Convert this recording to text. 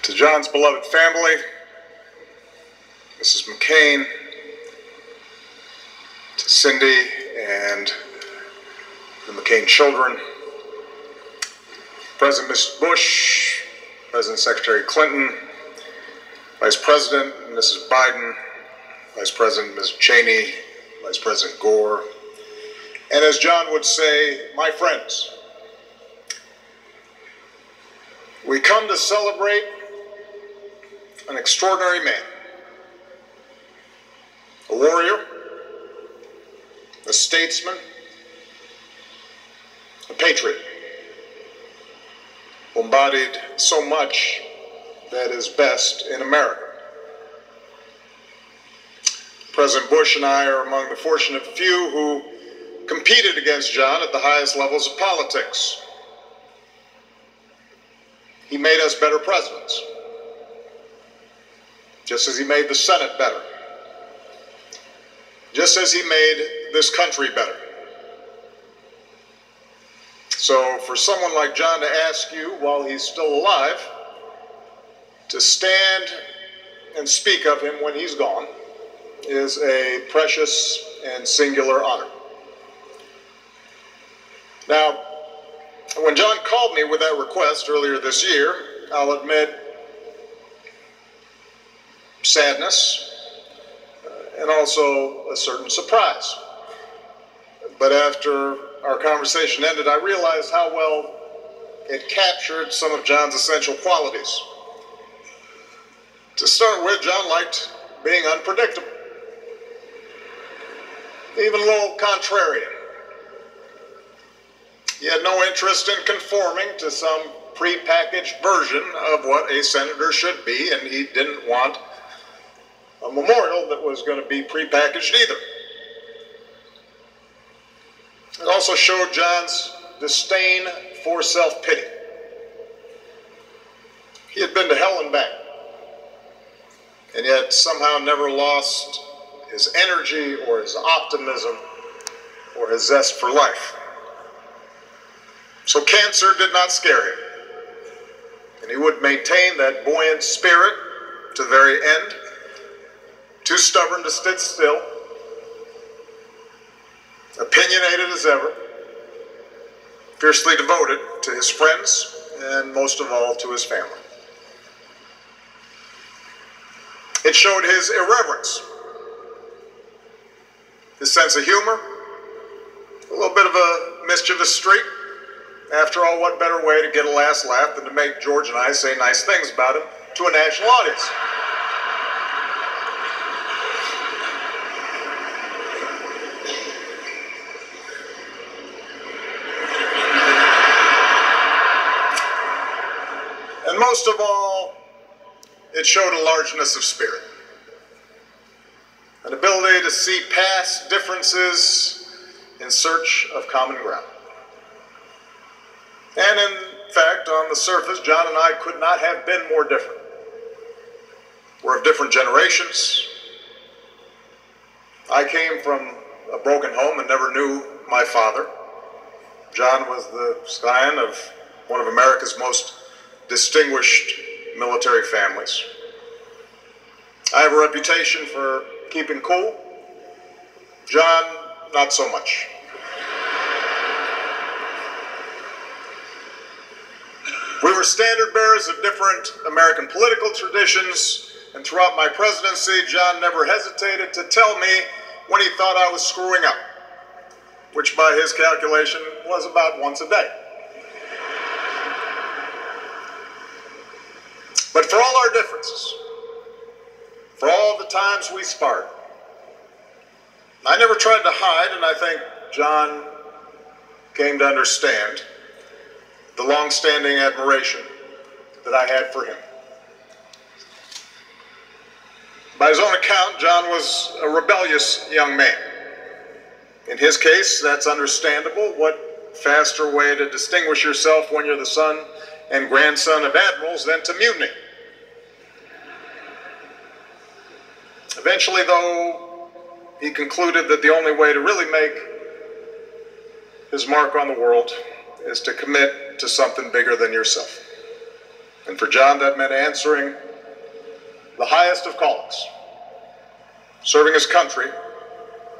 To John's beloved family, Mrs. Mccain, to Cindy and the McCain children, President Mr. Bush, President Secretary Clinton, Vice President Mrs. Biden, Vice President Ms. Cheney, Vice President Gore, and as John would say, my friends. We come to celebrate an extraordinary man, a warrior, a statesman, a patriot, who embodied so much that is best in America. President Bush and I are among the fortunate few who competed against John at the highest levels of politics. He made us better presidents, just as he made the Senate better, just as he made this country better. So for someone like John to ask you, while he's still alive, to stand and speak of him when he's gone is a precious and singular honor. Now, when John called me with that request earlier this year, I'll admit sadness and also a certain surprise. But after our conversation ended, I realized how well it captured some of John's essential qualities. To start with, John liked being unpredictable, even a little contrarian. He had no interest in conforming to some prepackaged version of what a senator should be, and he didn't want a memorial that was going to be prepackaged either. It also showed John's disdain for self-pity. He had been to hell and back, and yet somehow never lost his energy or his optimism or his zest for life. So cancer did not scare him, and he would maintain that buoyant spirit to the very end, too stubborn to sit still, opinionated as ever, fiercely devoted to his friends, and most of all to his family. It showed his irreverence, his sense of humor, a little bit of a mischievous streak. After all, what better way to get a last laugh than to make George and I say nice things about him to a national audience? And most of all, it showed a largeness of spirit, an ability to see past differences in search of common ground. And in fact, on the surface, John and I could not have been more different. We're of different generations. I came from a broken home and never knew my father. John was the scion of one of America's most distinguished military families. I have a reputation for keeping cool. John, not so much. We were standard bearers of different American political traditions, and throughout my presidency, John never hesitated to tell me when he thought I was screwing up, which by his calculation was about once a day. But for all our differences, for all the times we sparred, I never tried to hide, and I think John came to understand the long-standing admiration that I had for him. By his own account, John was a rebellious young man. In his case, that's understandable. What faster way to distinguish yourself when you're the son and grandson of admirals than to mutiny? Eventually, though, he concluded that the only way to really make his mark on the world is to commit to something bigger than yourself. And for John, that meant answering the highest of callings, serving his country